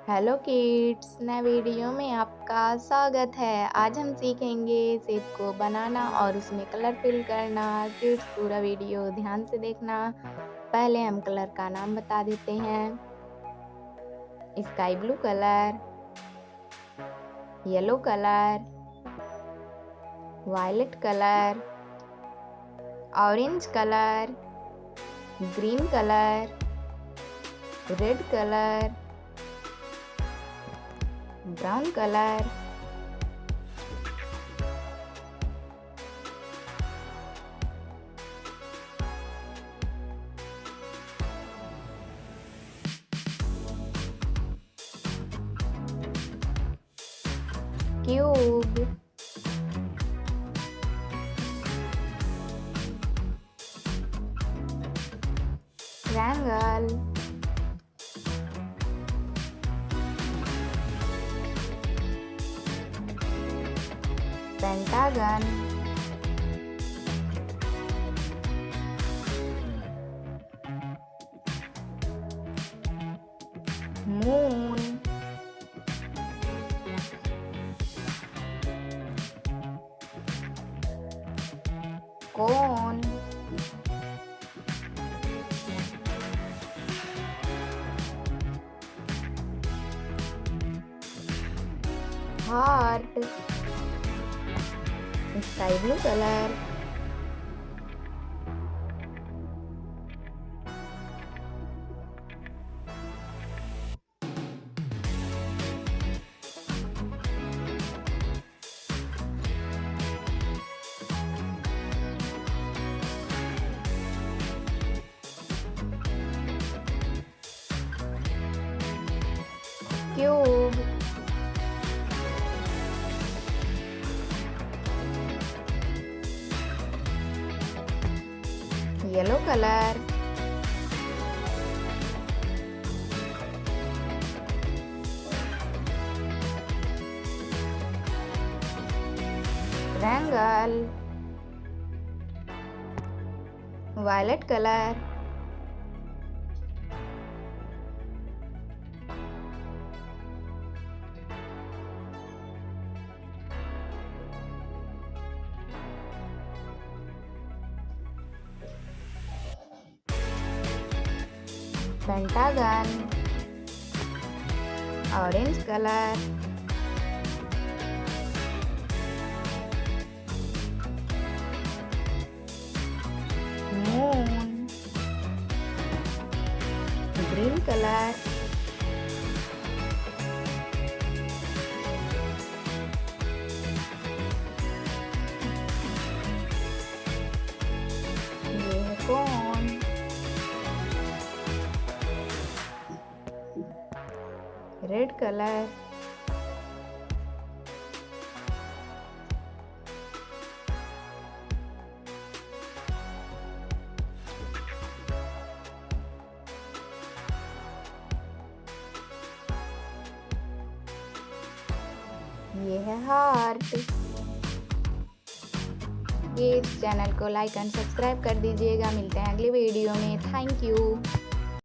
Hello kids, नए video में आपका स्वागत है। आज हम सीखेंगे शेप को बनाना और उसमें कलर फिल करना। किड्स पूरा वीडियो ध्यान से देखना। पहले हम कलर का नाम बता देते हैं। Sky blue colour, yellow colour, violet colour, orange colour, green colour, red colour, brown colour, cube, triangle, pentagon, moon, cone, heart, sky blue colour, cube, yellow colour, triangle, violet colour, pentagon, orange colour, moon, green colour, ये है cone, red colour, ये है heart. Kids channel को like and subscribe कर दीजिएगा। मिलते हैं अगली वीडियो में। Thank you.